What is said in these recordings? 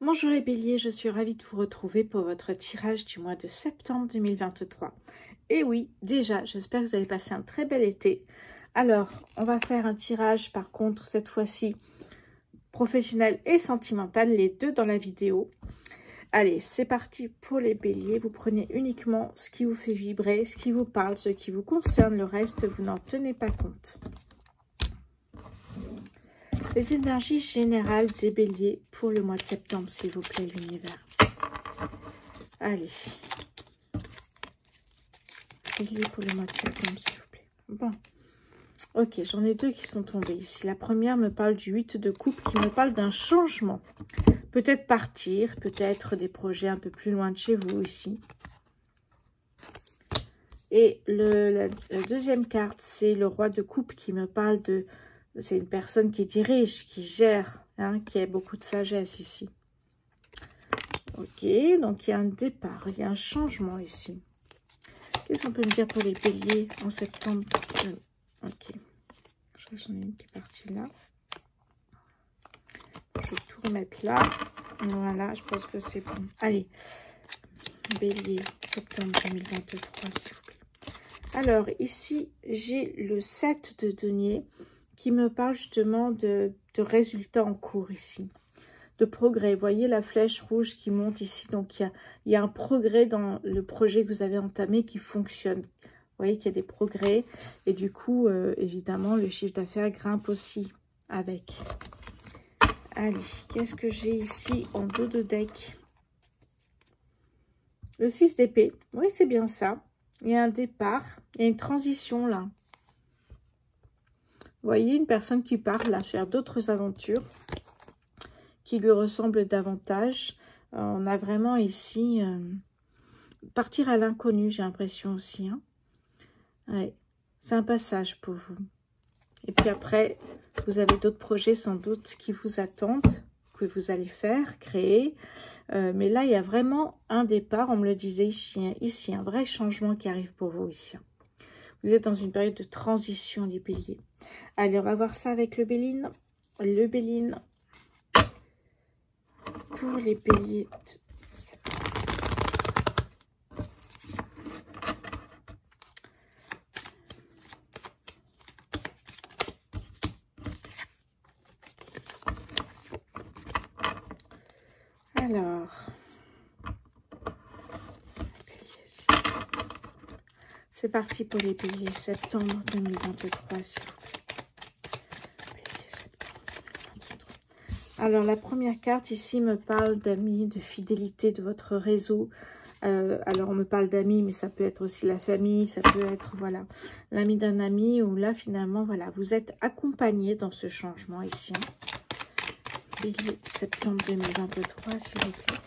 Bonjour les béliers, je suis ravie de vous retrouver pour votre tirage du mois de septembre 2023. Et oui, déjà, j'espère que vous avez passé un très bel été. Alors, on va faire un tirage par contre, cette fois-ci, professionnel et sentimental, les deux dans la vidéo. Allez, c'est parti pour les béliers. Vous prenez uniquement ce qui vous fait vibrer, ce qui vous parle, ce qui vous concerne. Le reste, vous n'en tenez pas compte. Les énergies générales des béliers pour le mois de septembre, s'il vous plaît, l'univers. Allez. Bélier pour le mois de septembre, s'il vous plaît. Bon. Ok, j'en ai deux qui sont tombés ici. La première me parle du 8 de coupe, qui me parle d'un changement. Peut-être partir, peut-être des projets un peu plus loin de chez vous ici. Et la deuxième carte, c'est le roi de coupe qui me parle de... C'est une personne qui dirige, qui gère, hein, qui a beaucoup de sagesse ici. Ok, donc il y a un départ, il y a un changement ici. Qu'est-ce qu'on peut me dire pour les béliers en septembre? Ok, je crois que j'en ai une qui est partie là. Je vais tout remettre là. Voilà, je pense que c'est bon. Allez, bélier, septembre 2023, s'il vous plaît. Alors, ici, j'ai le 7 de denier qui me parle justement de résultats en cours ici, de progrès. Vous voyez la flèche rouge qui monte ici, donc il y a un progrès dans le projet que vous avez entamé qui fonctionne. Vous voyez qu'il y a des progrès et du coup, évidemment, le chiffre d'affaires grimpe aussi avec. Allez, qu'est-ce que j'ai ici en dos de deck? Le 6 d'épée, oui, c'est bien ça. Il y a un départ, il y a une transition là. Vous voyez, une personne qui part là faire d'autres aventures qui lui ressemblent davantage. On a vraiment ici partir à l'inconnu, j'ai l'impression aussi. Hein. Ouais, c'est un passage pour vous. Et puis après, vous avez d'autres projets sans doute qui vous attendent, que vous allez faire, créer. Mais là, il y a vraiment un départ, on me le disait ici, un vrai changement qui arrive pour vous ici. Vous êtes dans une période de transition, les béliers. Allez, on va voir ça avec le béline. Le béline pour les béliers. Alors, c'est parti pour les béliers, septembre 2023, s'il vous plaît. Alors, la première carte ici me parle d'amis, de fidélité de votre réseau. Alors, on me parle d'amis, mais ça peut être aussi la famille, ça peut être, voilà, l'ami d'un ami, où là, finalement, voilà, vous êtes accompagné dans ce changement ici. Bélier, septembre 2023, s'il vous plaît.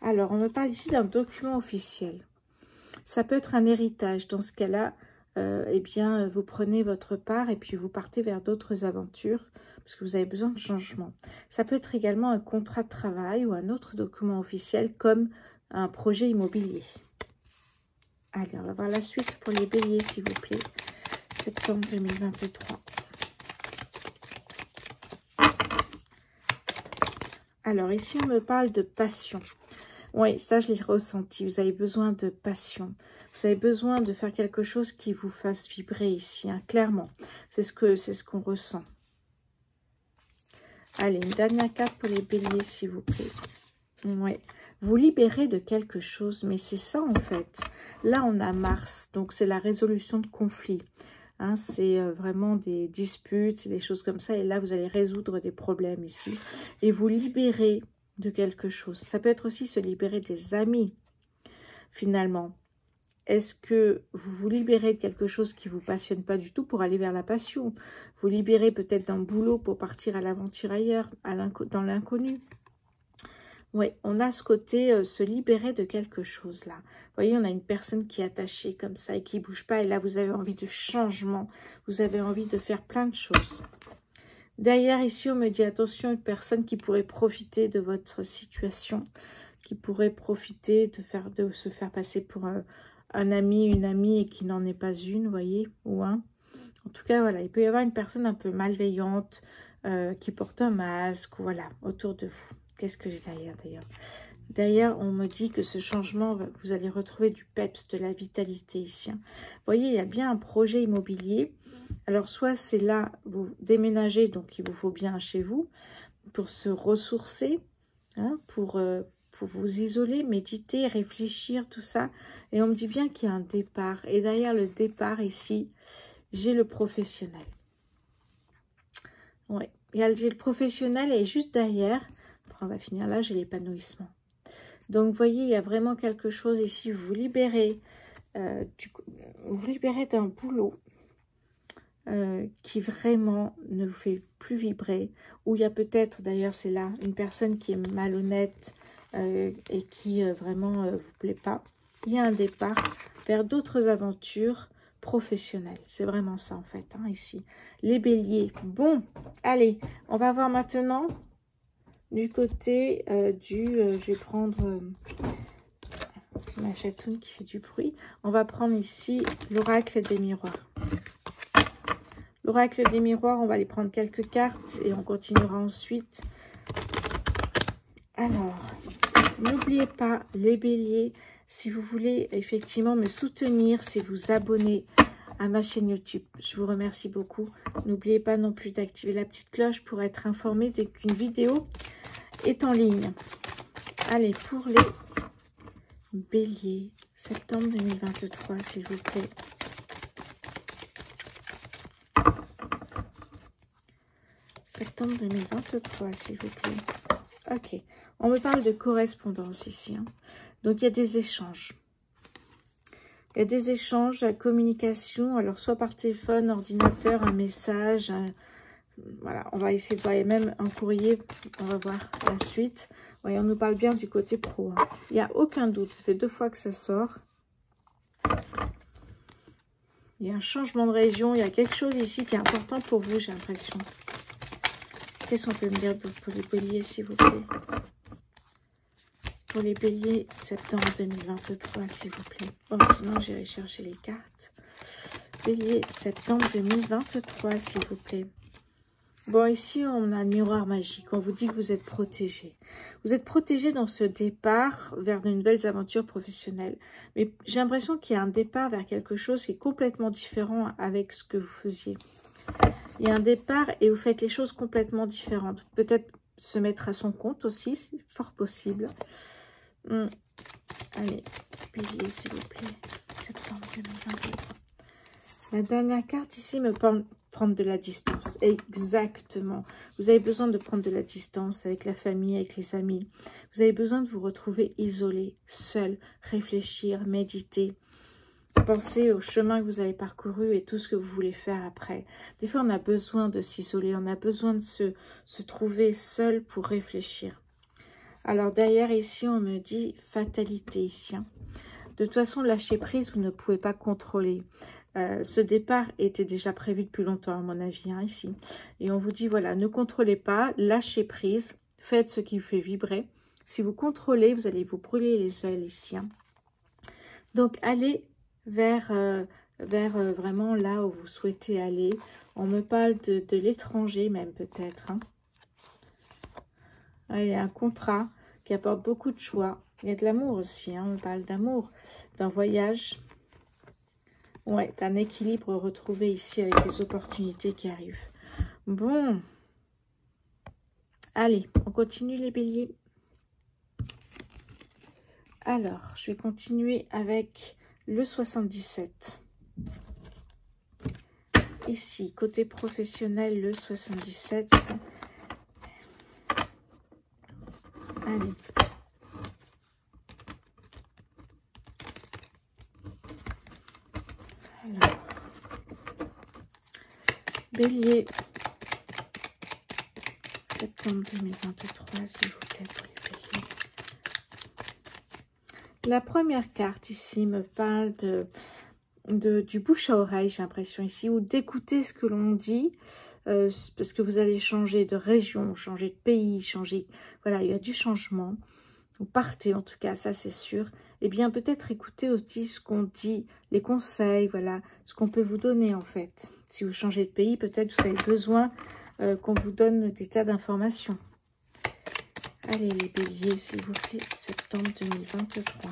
Alors, on me parle ici d'un document officiel. Ça peut être un héritage. Dans ce cas-là, eh bien, vous prenez votre part et puis vous partez vers d'autres aventures parce que vous avez besoin de changement. Ça peut être également un contrat de travail ou un autre document officiel comme un projet immobilier. Allez, on va voir la suite pour les béliers, s'il vous plaît. Septembre 2023. Alors, ici, on me parle de passion. Oui, ça, je l'ai ressenti. Vous avez besoin de passion. Vous avez besoin de faire quelque chose qui vous fasse vibrer ici, hein, clairement. C'est ce qu'on ressent. Allez, une dernière carte pour les béliers, s'il vous plaît. Oui, vous libérez de quelque chose, mais c'est ça, en fait. Là, on a Mars, donc c'est la résolution de conflits. Hein, c'est vraiment des disputes, c'est des choses comme ça. Et là, vous allez résoudre des problèmes ici. Et vous libérez de quelque chose. Ça peut être aussi se libérer des amis, finalement. Est-ce que vous vous libérez de quelque chose qui ne vous passionne pas du tout pour aller vers la passion? Vous libérez peut-être d'un boulot pour partir à l'aventure ailleurs, dans l'inconnu. Oui, on a ce côté se libérer de quelque chose là. Vous voyez, on a une personne qui est attachée comme ça et qui ne bouge pas. Et là, vous avez envie de changement. Vous avez envie de faire plein de choses. Derrière, ici, on me dit, attention, une personne qui pourrait profiter de votre situation, qui pourrait profiter de se faire passer pour un ami, une amie, et qui n'en est pas une, vous voyez, ou un. En tout cas, voilà, il peut y avoir une personne un peu malveillante, qui portent un masque, voilà, autour de vous. Qu'est-ce que j'ai derrière d'ailleurs? Derrière, on me dit que ce changement, vous allez retrouver du peps, de la vitalité ici. Vous voyez, il y a bien un projet immobilier. Alors, soit c'est là, vous déménagez, donc il vous faut bien chez vous, pour se ressourcer, hein, pour vous isoler, méditer, réfléchir, tout ça. Et on me dit bien qu'il y a un départ. Et derrière le départ, ici, j'ai le professionnel. Oui, j'ai le professionnel et juste derrière, on va finir là, j'ai l'épanouissement. Donc, vous voyez, il y a vraiment quelque chose ici. Vous vous libérez d'un boulot qui vraiment ne vous fait plus vibrer. Ou il y a peut-être, d'ailleurs, c'est là, une personne qui est malhonnête et qui vraiment vous plaît pas. Il y a un départ vers d'autres aventures professionnelles. C'est vraiment ça, en fait, hein, ici. Les béliers. Bon, allez, on va voir maintenant... Du côté je vais prendre ma chatoune qui fait du bruit. On va prendre ici l'oracle des miroirs. L'oracle des miroirs, on va aller prendre quelques cartes et on continuera ensuite. Alors, n'oubliez pas, les béliers, si vous voulez effectivement me soutenir, c'est vous abonner à ma chaîne YouTube. Je vous remercie beaucoup. N'oubliez pas non plus d'activer la petite cloche pour être informé dès qu'une vidéo est en ligne. Allez, pour les béliers, septembre 2023, s'il vous plaît. Septembre 2023, s'il vous plaît. Ok, on me parle de correspondance ici. Hein. Donc, il y a des échanges. Il y a des échanges, communication, alors soit par téléphone, ordinateur, un message, voilà, on va essayer de voir, et même un courrier, on va voir la suite. Oui, on nous parle bien du côté pro. Hein. Il n'y a aucun doute, ça fait 2 fois que ça sort. Il y a un changement de région, il y a quelque chose ici qui est important pour vous, j'ai l'impression. Qu'est-ce qu'on peut me dire d'autre pour les béliers, s'il vous plaît? Pour les béliers, septembre 2023, s'il vous plaît. Bon, sinon, j'irai chercher les cartes. Bélier, septembre 2023, s'il vous plaît. Bon, ici, on a le miroir magique. On vous dit que vous êtes protégé. Vous êtes protégé dans ce départ vers de nouvelles aventures professionnelles. Mais j'ai l'impression qu'il y a un départ vers quelque chose qui est complètement différent avec ce que vous faisiez. Il y a un départ et vous faites les choses complètement différentes. Peut-être se mettre à son compte aussi, c'est fort possible. Allez, bélier, s'il vous plaît. Septembre 2023. La dernière carte ici me parle... Prendre de la distance, exactement. Vous avez besoin de prendre de la distance avec la famille, avec les amis. Vous avez besoin de vous retrouver isolé, seul, réfléchir, méditer. Pensez au chemin que vous avez parcouru et tout ce que vous voulez faire après. Des fois, on a besoin de s'isoler, on a besoin de se trouver seul pour réfléchir. Alors, derrière, ici, on me dit fatalité ici. Hein. De toute façon, lâcher prise, vous ne pouvez pas contrôler. Ce départ était déjà prévu depuis longtemps, à mon avis, hein, ici. Et on vous dit, voilà, ne contrôlez pas, lâchez prise, faites ce qui vous fait vibrer. Si vous contrôlez, vous allez vous brûler les ailes ici. Hein. Donc, allez vers vraiment là où vous souhaitez aller. On me parle de l'étranger même, peut-être. Hein. Il y a un contrat qui apporte beaucoup de joie. Il y a de l'amour aussi, hein. On me parle d'amour, d'un voyage. Ouais, un équilibre retrouvé ici avec des opportunités qui arrivent. Bon. Allez, on continue les béliers. Alors, je vais continuer avec le 77. Ici, côté professionnel, le 77. Allez. Alors, bélier, septembre 2023, s'il vous plaît, pour les béliers. La première carte ici me parle du bouche à oreille, j'ai l'impression ici, ou d'écouter ce que l'on dit, parce que vous allez changer de région, changer de pays, changer, voilà, il y a du changement. Vous partez en tout cas, ça c'est sûr. Eh bien, peut-être écouter aussi ce qu'on dit, les conseils, voilà, ce qu'on peut vous donner en fait. Si vous changez de pays, peut-être vous avez besoin qu'on vous donne des tas d'informations. Allez les béliers, s'il vous plaît, septembre 2023.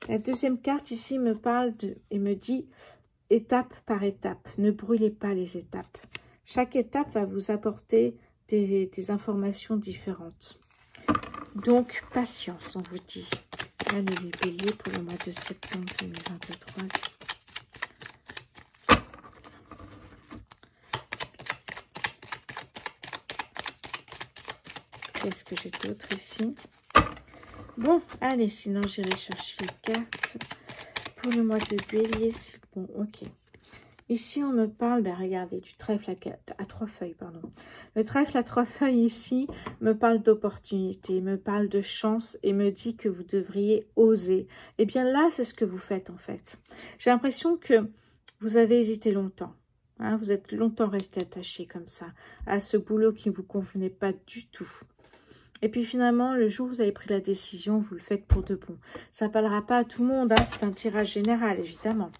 La deuxième carte ici me parle et me dit étape par étape. Ne brûlez pas les étapes. Chaque étape va vous apporter des informations différentes. Donc, patience, on vous dit. Allez les béliers pour le mois de septembre 2023. Qu'est-ce que j'ai d'autre ici? Bon, allez, sinon j'irai chercher les cartes. Pour le mois de bélier, c'est bon, ok. Ici, on me parle, ben regardez, du trèfle à 3 feuilles, pardon. Le trèfle à 3 feuilles ici me parle d'opportunité, me parle de chance et me dit que vous devriez oser. Et bien là, c'est ce que vous faites en fait. J'ai l'impression que vous avez hésité longtemps. Hein, vous êtes longtemps resté attaché comme ça à ce boulot qui ne vous convenait pas du tout. Et puis finalement, le jour où vous avez pris la décision, vous le faites pour de bon. Ça ne parlera pas à tout le monde, hein, c'est un tirage général, évidemment.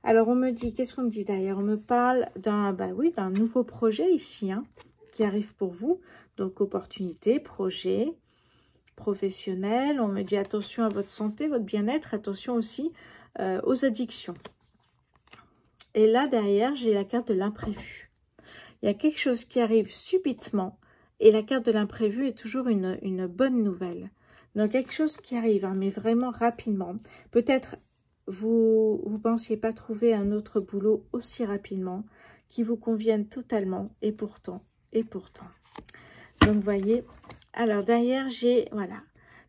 Alors, on me dit, qu'est-ce qu'on me dit d'ailleurs? On me parle d'un d'un nouveau projet ici, hein, qui arrive pour vous. Donc, opportunité, projet, professionnel. On me dit, attention à votre santé, votre bien-être. Attention aussi aux addictions. Et là, derrière, j'ai la carte de l'imprévu. Il y a quelque chose qui arrive subitement. Et la carte de l'imprévu est toujours une bonne nouvelle. Donc, quelque chose qui arrive, hein, mais vraiment rapidement. Peut-être vous ne pensiez pas trouver un autre boulot aussi rapidement qui vous convienne totalement. Et pourtant. Donc, vous voyez. Alors, derrière, j'ai, voilà.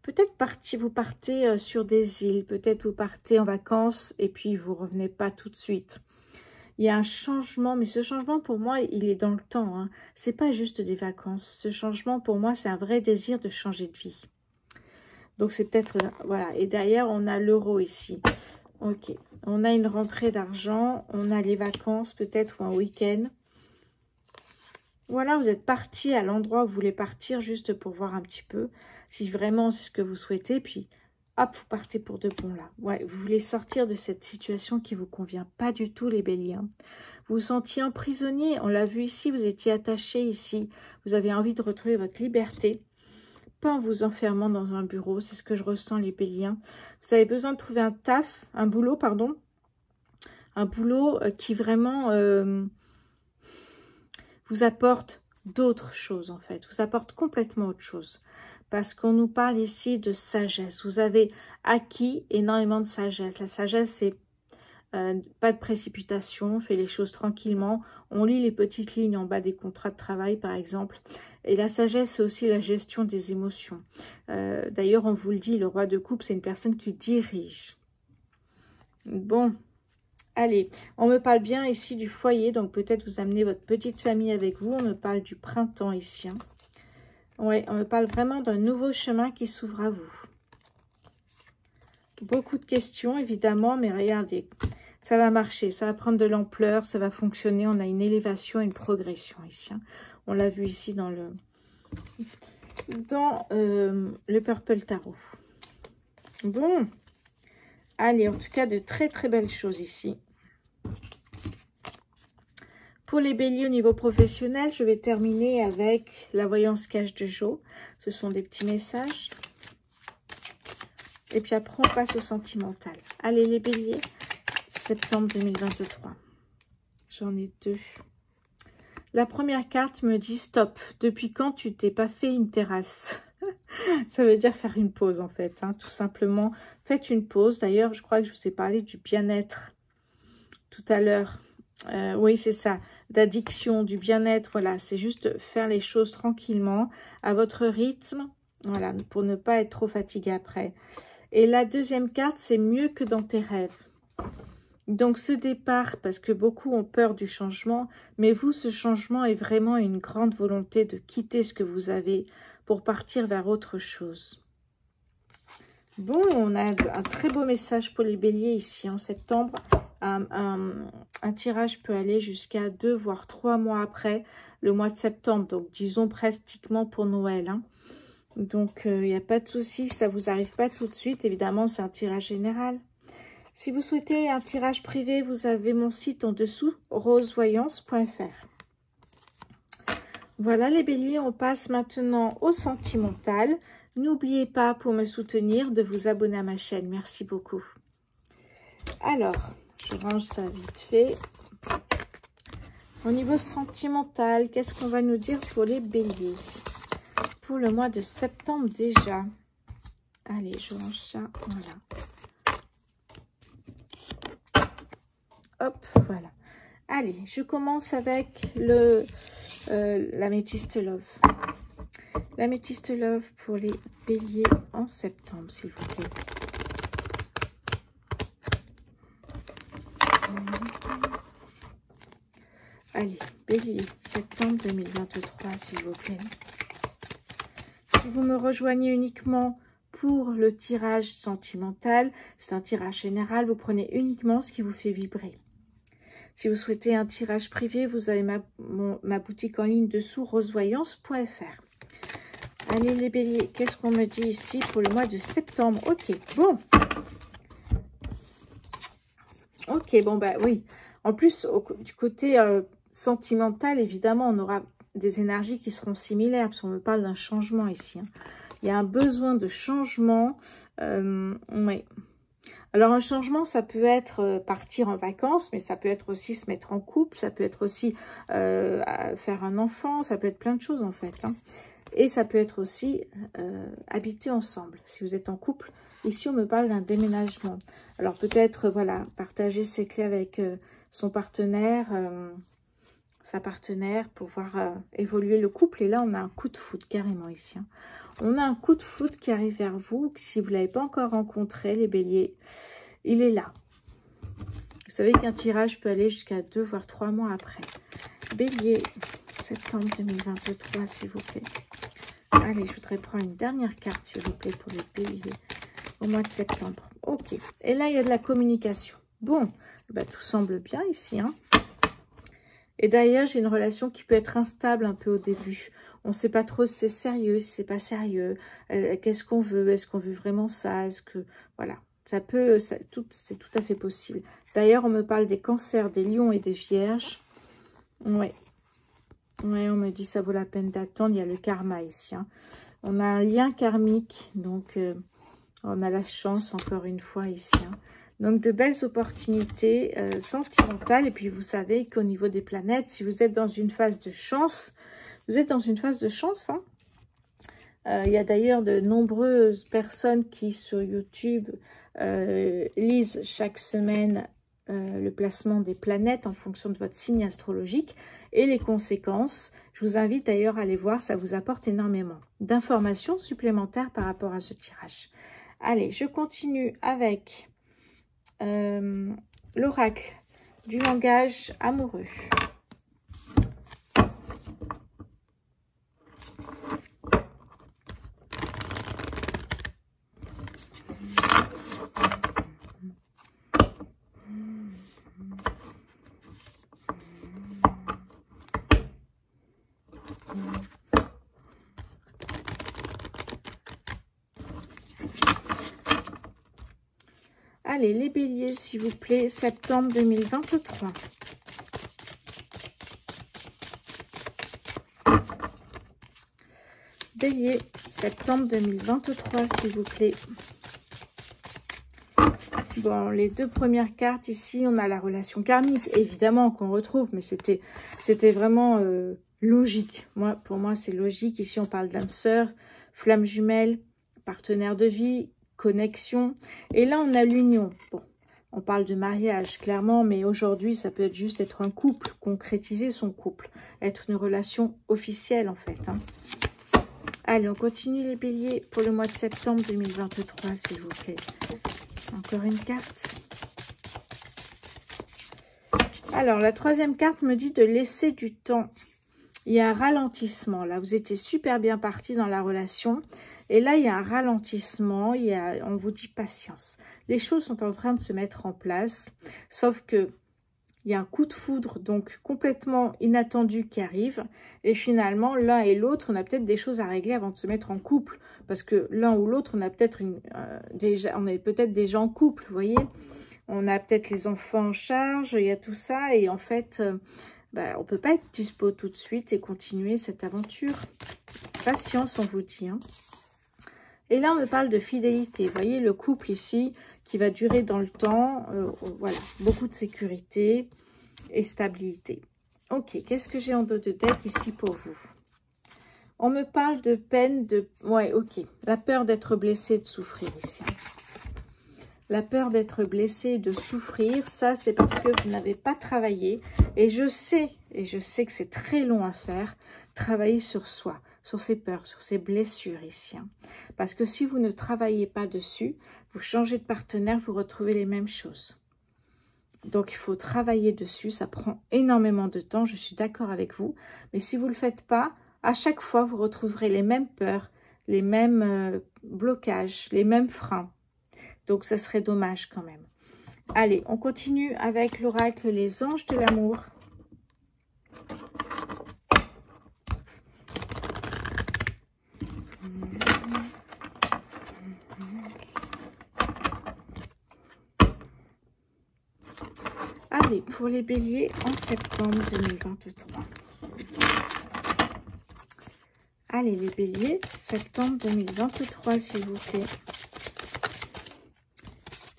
Peut-être vous partez sur des îles. Peut-être vous partez en vacances et puis vous ne revenez pas tout de suite. Il y a un changement, mais ce changement, pour moi, il est dans le temps. Hein. Ce n'est pas juste des vacances. Ce changement, pour moi, c'est un vrai désir de changer de vie. Donc, c'est peut-être... Voilà. Et derrière, on a l'euro ici. Ok. On a une rentrée d'argent. On a les vacances, peut-être, ou un week-end. Voilà, vous êtes parti à l'endroit où vous voulez partir, juste pour voir un petit peu si vraiment c'est ce que vous souhaitez. Puis... hop, vous partez pour de bon là. Ouais, vous voulez sortir de cette situation qui ne vous convient pas du tout, les béliers. Vous vous sentiez emprisonné. On l'a vu ici, vous étiez attaché ici. Vous avez envie de retrouver votre liberté. Pas en vous enfermant dans un bureau. C'est ce que je ressens, les béliers. Vous avez besoin de trouver un boulot, pardon. Un boulot qui vraiment vous apporte d'autres choses, en fait. Vous apporte complètement autre chose. Parce qu'on nous parle ici de sagesse. Vous avez acquis énormément de sagesse. La sagesse, c'est pas de précipitation, on fait les choses tranquillement. On lit les petites lignes en bas des contrats de travail, par exemple. Et la sagesse, c'est aussi la gestion des émotions. D'ailleurs, on vous le dit, le roi de coupe, c'est une personne qui dirige. Bon, allez, on me parle bien ici du foyer. Donc, peut-être vous amenez votre petite famille avec vous. On me parle du printemps ici, hein. Oui, on me parle vraiment d'un nouveau chemin qui s'ouvre à vous. Beaucoup de questions, évidemment, mais regardez, ça va marcher, ça va prendre de l'ampleur, ça va fonctionner. On a une élévation, une progression ici. Hein. On l'a vu ici dans le Purple Tarot. Bon, allez, en tout cas, de très très belles choses ici. Pour les béliers au niveau professionnel, je vais terminer avec la voyance cache de Jo. Ce sont des petits messages. Et puis après, on passe au sentimental. Allez, les béliers, septembre 2023. J'en ai deux. La première carte me dit stop. Depuis quand tu t'es pas fait une terrasse? Ça veut dire faire une pause, en fait. Hein, tout simplement, faites une pause. D'ailleurs, je crois que je vous ai parlé du bien-être tout à l'heure. Oui, c'est ça. D'addiction, du bien-être, voilà, c'est juste faire les choses tranquillement, à votre rythme, voilà, pour ne pas être trop fatigué après. Et la deuxième carte, c'est mieux que dans tes rêves. Donc ce départ, parce que beaucoup ont peur du changement, mais vous, ce changement est vraiment une grande volonté de quitter ce que vous avez pour partir vers autre chose. Bon, on a un très beau message pour les béliers ici en septembre. Un tirage peut aller jusqu'à 2 voire 3 mois après le mois de septembre. Donc, disons pratiquement pour Noël. Hein. Donc, il n'y a pas de souci. Ça ne vous arrive pas tout de suite. Évidemment, c'est un tirage général. Si vous souhaitez un tirage privé, vous avez mon site en dessous, rosevoyance.fr. Voilà les béliers, on passe maintenant au sentimental. N'oubliez pas pour me soutenir de vous abonner à ma chaîne. Merci beaucoup. Alors, je range ça vite fait. Au niveau sentimental, qu'est-ce qu'on va nous dire pour les béliers? Pour le mois de septembre déjà. Allez, je range ça, voilà. Hop, voilà. Allez, je commence avec l'améthyste love. L'améthyste love pour les béliers en septembre, s'il vous plaît. Allez, bélier, septembre 2023, s'il vous plaît. Si vous me rejoignez uniquement pour le tirage sentimental, c'est un tirage général, vous prenez uniquement ce qui vous fait vibrer. Si vous souhaitez un tirage privé, vous avez ma boutique en ligne dessous, rosevoyance.fr. Allez les béliers, qu'est-ce qu'on me dit ici pour le mois de septembre? Ok, bon. Ok, bon, bah oui. En plus, du côté sentimental, évidemment, on aura des énergies qui seront similaires, parce qu'on me parle d'un changement ici. Hein. Il y a un besoin de changement. Oui. Alors, un changement, ça peut être partir en vacances, mais ça peut être aussi se mettre en couple, ça peut être aussi faire un enfant, ça peut être plein de choses, en fait. Hein. Et ça peut être aussi habiter ensemble. Si vous êtes en couple, ici, on me parle d'un déménagement. Alors, peut-être, voilà, partager ses clés avec son partenaire, sa partenaire, pour voir évoluer le couple. Et là, on a un coup de foudre, carrément, ici. Hein. On a un coup de foudre qui arrive vers vous. Si vous ne l'avez pas encore rencontré, les béliers, il est là. Vous savez qu'un tirage peut aller jusqu'à 2 voire 3 mois après. Bélier, septembre 2023, s'il vous plaît. Allez, je voudrais prendre une dernière carte, s'il vous plaît, pour les béliers au mois de septembre. Ok. Et là, il y a de la communication. Bon, bah, tout semble bien ici. Hein. Et d'ailleurs, j'ai une relation qui peut être instable un peu au début. On ne sait pas trop si c'est sérieux, si c'est pas sérieux. Qu'est-ce qu'on veut? Est-ce qu'on veut vraiment ça? Est-ce que... Voilà. Ça peut... c'est tout à fait possible. D'ailleurs, on me parle des cancers, des lions et des vierges. Ouais. Ouais, on me dit ça vaut la peine d'attendre. Il y a le karma ici. Hein. On a un lien karmique. Donc, on a la chance encore une fois ici. Hein. Donc, de belles opportunités sentimentales. Et puis, vous savez qu'au niveau des planètes, si vous êtes dans une phase de chance, vous êtes dans une phase de chance. Hein. Il y a d'ailleurs de nombreuses personnes qui, sur YouTube, lisent chaque semaine le placement des planètes en fonction de votre signe astrologique et les conséquences. Je vous invite d'ailleurs à aller voir, ça vous apporte énormément d'informations supplémentaires par rapport à ce tirage. Allez, je continue avec l'oracle du langage amoureux. Allez, les béliers, s'il vous plaît, septembre 2023. Bélier, septembre 2023, s'il vous plaît. Bon, les deux premières cartes ici, on a la relation karmique, évidemment, qu'on retrouve, mais c'était vraiment logique. Pour moi, c'est logique. Ici, on parle d'âme sœur, flamme jumelle, partenaire de vie, connexion. Et là, on a l'union. Bon, on parle de mariage, clairement, mais aujourd'hui, ça peut être juste être un couple, concrétiser son couple, être une relation officielle, en fait. Hein. Allez, on continue les béliers pour le mois de septembre 2023, s'il vous plaît. Encore une carte. Alors, la troisième carte me dit de laisser du temps. Il y a un ralentissement. Là, vous étiez super bien parti dans la relation. Et là, il y a un ralentissement, on vous dit patience. Les choses sont en train de se mettre en place, sauf que il y a un coup de foudre, donc complètement inattendu qui arrive. Et finalement, l'un et l'autre, on a peut-être des choses à régler avant de se mettre en couple. Parce que l'un ou l'autre, on a peut-être on est peut-être déjà en couple, vous voyez. On a peut-être les enfants en charge, il y a tout ça. Et en fait, ben, on ne peut pas être dispo tout de suite et continuer cette aventure. Patience, on vous dit. Hein. Et là, on me parle de fidélité. Vous voyez, le couple ici qui va durer dans le temps. Voilà, beaucoup de sécurité et stabilité. Ok, qu'est-ce que j'ai en dos de deck ici pour vous? On me parle de peine, de... Ouais, ok. La peur d'être blessé, de souffrir ici. La peur d'être blessé, de souffrir, ça, c'est parce que vous n'avez pas travaillé. Et je sais que c'est très long à faire, travailler sur soi, sur ses peurs, sur ses blessures ici. Hein. Parce que si vous ne travaillez pas dessus, vous changez de partenaire, vous retrouvez les mêmes choses. Donc, il faut travailler dessus, ça prend énormément de temps, je suis d'accord avec vous. Mais si vous ne le faites pas, à chaque fois, vous retrouverez les mêmes peurs, les mêmes blocages, les mêmes freins. Donc, ça serait dommage quand même. Allez, on continue avec l'oracle Les Anges de l'amour. Allez, pour les béliers en septembre 2023. Allez, les béliers, septembre 2023, s'il vous plaît.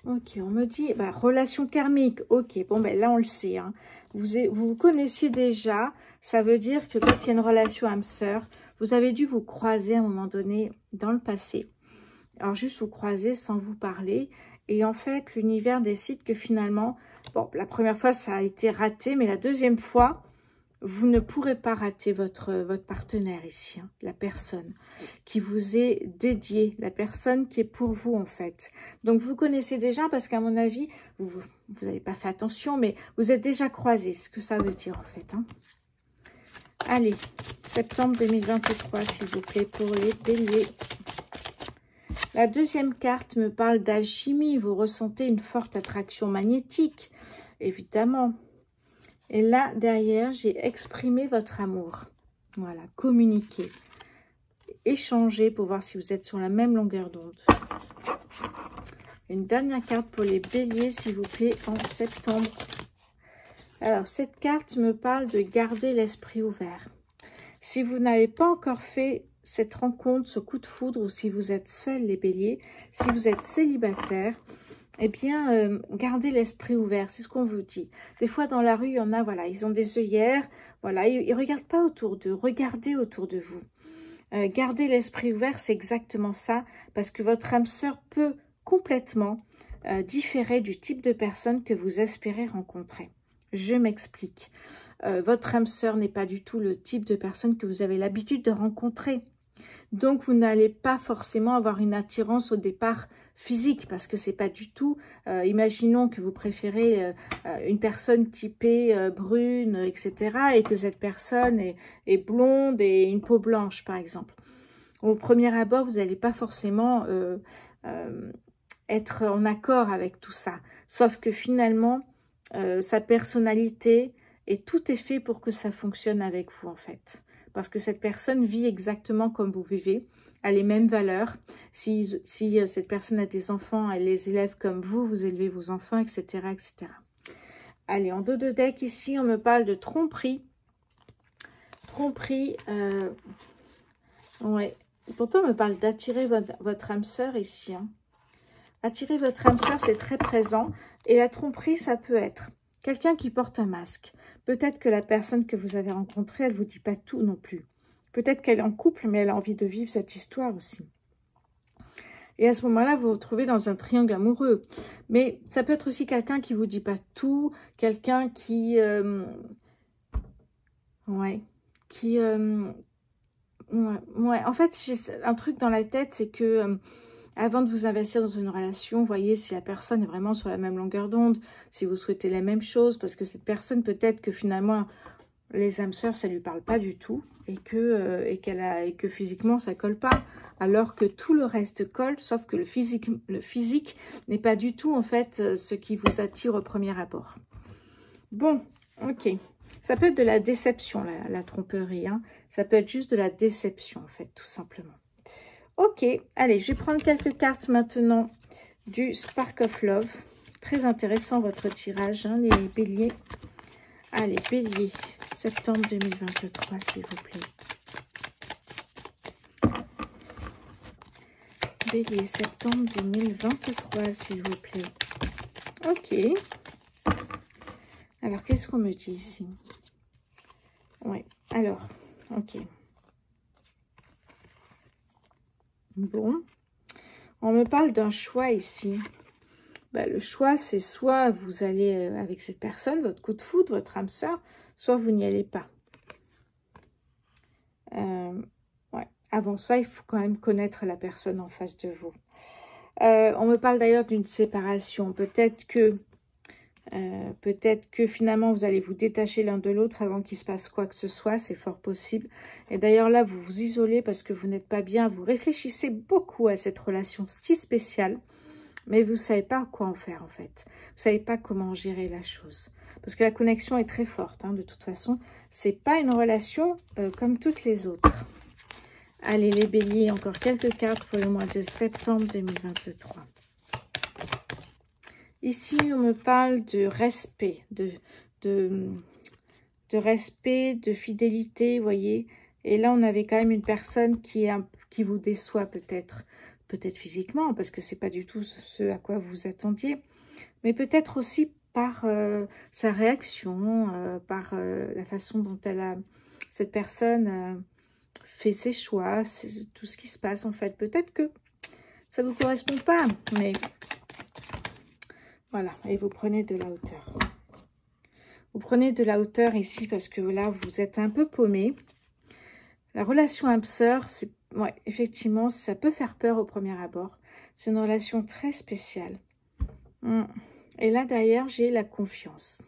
Ok, on me dit, bah, relation karmique. Ok, bon, ben là, on le sait. Hein. Vous connaissiez déjà. Ça veut dire que quand il y a une relation âme-sœur, vous avez dû vous croiser à un moment donné dans le passé. Alors, juste vous croiser sans vous parler. Et en fait, l'univers décide que finalement, bon, la première fois, ça a été raté. Mais la deuxième fois, vous ne pourrez pas rater votre partenaire ici, hein, la personne qui vous est dédiée, la personne qui est pour vous en fait. Donc vous connaissez déjà parce qu'à mon avis, vous n'avez pas fait attention, mais vous êtes déjà croisés, ce que ça veut dire en fait. Hein. Allez, septembre 2023 s'il vous plaît pour les béliers. La deuxième carte me parle d'alchimie, vous ressentez une forte attraction magnétique, évidemment. Et là, derrière, j'ai exprimé votre amour. Voilà, communiquer. Échanger pour voir si vous êtes sur la même longueur d'onde. Une dernière carte pour les béliers, s'il vous plaît, en septembre. Alors, cette carte me parle de garder l'esprit ouvert. Si vous n'avez pas encore fait cette rencontre, ce coup de foudre, ou si vous êtes seul, les béliers, si vous êtes célibataire, eh bien, gardez l'esprit ouvert, c'est ce qu'on vous dit. Des fois, dans la rue, il y en a, voilà, ils ont des œillères, voilà, ils ne regardent pas autour d'eux, regardez autour de vous. Gardez l'esprit ouvert, c'est exactement ça, parce que votre âme sœur peut complètement différer du type de personne que vous espérez rencontrer. Je m'explique. Votre âme sœur n'est pas du tout le type de personne que vous avez l'habitude de rencontrer. Donc, vous n'allez pas forcément avoir une attirance au départ physique parce que c'est pas du tout. Imaginons que vous préférez une personne typée brune, etc. et que cette personne est blonde et une peau blanche, par exemple. Au premier abord, vous n'allez pas forcément être en accord avec tout ça. Sauf que finalement, sa personnalité et tout est fait pour que ça fonctionne avec vous, en fait. Parce que cette personne vit exactement comme vous vivez, a les mêmes valeurs. Si cette personne a des enfants, elle les élève comme vous, vous élevez vos enfants, etc. etc. Allez, en dos de deck, ici, on me parle de tromperie. Tromperie, ouais. Pourtant, on me parle d'attirer votre âme sœur ici. Hein. Attirer votre âme sœur, c'est très présent. Et la tromperie, ça peut être quelqu'un qui porte un masque. Peut-être que la personne que vous avez rencontrée, elle ne vous dit pas tout non plus. Peut-être qu'elle est en couple, mais elle a envie de vivre cette histoire aussi. Et à ce moment-là, vous vous retrouvez dans un triangle amoureux. Mais ça peut être aussi quelqu'un qui ne vous dit pas tout, quelqu'un qui... ouais. En fait, j'ai un truc dans la tête, c'est que... avant de vous investir dans une relation, voyez si la personne est vraiment sur la même longueur d'onde, si vous souhaitez la même chose, parce que cette personne, peut-être que finalement, les âmes sœurs, ça ne lui parle pas du tout, et que physiquement, ça ne colle pas, alors que tout le reste colle, sauf que le physique n'est pas du tout, en fait, ce qui vous attire au premier abord. Bon, ok. Ça peut être de la déception, la tromperie, hein. Ça peut être juste de la déception, en fait, tout simplement. Ok, allez, je vais prendre quelques cartes maintenant du Spark of Love. Très intéressant votre tirage, hein, les béliers. Allez, bélier, septembre 2023, s'il vous plaît. Bélier, septembre 2023, s'il vous plaît. Ok. Alors, qu'est-ce qu'on me dit ici? Oui, alors, ok. Bon, on me parle d'un choix ici. Ben, le choix, c'est soit vous allez avec cette personne, votre coup de foudre, votre âme sœur, soit vous n'y allez pas. Ouais. Avant ça, il faut quand même connaître la personne en face de vous. On me parle d'ailleurs d'une séparation. Peut-être que finalement, vous allez vous détacher l'un de l'autre avant qu'il se passe quoi que ce soit. C'est fort possible. Et d'ailleurs, là, vous vous isolez parce que vous n'êtes pas bien. Vous réfléchissez beaucoup à cette relation si spéciale. Mais vous ne savez pas quoi en faire, en fait. Vous ne savez pas comment gérer la chose. Parce que la connexion est très forte, hein, de toute façon. Ce n'est pas une relation comme toutes les autres. Allez, les béliers, encore quelques cartes pour le mois de septembre 2023. Ici, on me parle de respect, de respect, de fidélité, vous voyez. Et là, on avait quand même une personne qui vous déçoit peut-être. Peut-être physiquement, parce que c'est pas du tout ce à quoi vous attendiez, mais peut-être aussi par sa réaction, par la façon dont cette personne fait ses choix, tout ce qui se passe en fait. Peut-être que ça ne vous correspond pas, mais voilà, et vous prenez de la hauteur. Vous prenez de la hauteur ici parce que là, vous êtes un peu paumé. La relation âme-sœur, c'est ouais, effectivement, ça peut faire peur au premier abord. C'est une relation très spéciale. Et là, derrière, j'ai la confiance.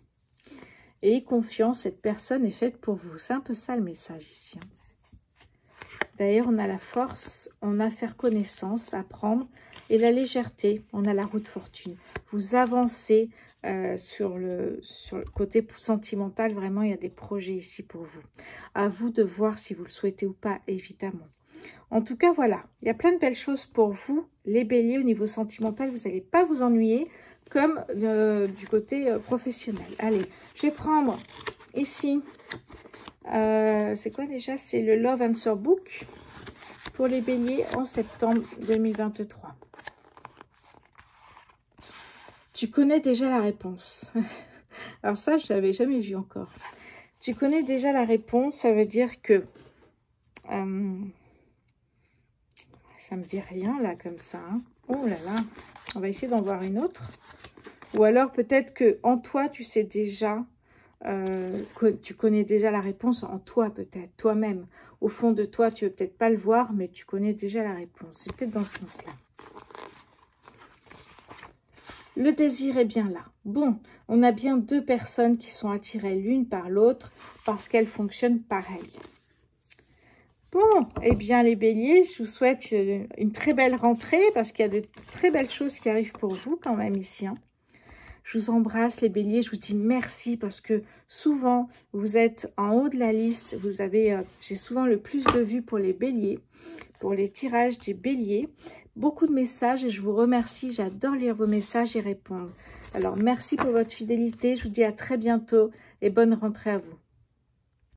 Et confiance, cette personne est faite pour vous. C'est un peu ça le message ici. D'ailleurs, on a la force, on a faire connaissance, apprendre. Et la légèreté, on a la roue de fortune. Vous avancez sur le côté sentimental. Vraiment, il y a des projets ici pour vous. À vous de voir si vous le souhaitez ou pas, évidemment. En tout cas, voilà, il y a plein de belles choses pour vous. Les béliers, au niveau sentimental, vous n'allez pas vous ennuyer comme du côté professionnel. Allez, je vais prendre ici, c'est quoi déjà? C'est le Love Answer Book pour les béliers en septembre 2023. Tu connais déjà la réponse. Alors ça, je ne l'avais jamais vu encore. Tu connais déjà la réponse, ça veut dire que... ça me dit rien, là, comme ça. Hein. Oh là là, on va essayer d'en voir une autre. Ou alors, peut-être que en toi, tu sais déjà... tu connais déjà la réponse en toi, peut-être, toi-même. Au fond de toi, tu ne veux peut-être pas le voir, mais tu connais déjà la réponse. C'est peut-être dans ce sens-là. Le désir est bien là. Bon, on a bien deux personnes qui sont attirées l'une par l'autre parce qu'elles fonctionnent pareil. Bon, eh bien les béliers, je vous souhaite une très belle rentrée parce qu'il y a de très belles choses qui arrivent pour vous quand même ici. Hein. Je vous embrasse les béliers, je vous dis merci parce que souvent vous êtes en haut de la liste. Vous avez, j'ai souvent le plus de vues pour les béliers, pour les tirages des béliers. Beaucoup de messages et je vous remercie. J'adore lire vos messages et répondre. Alors merci pour votre fidélité. Je vous dis à très bientôt et bonne rentrée à vous.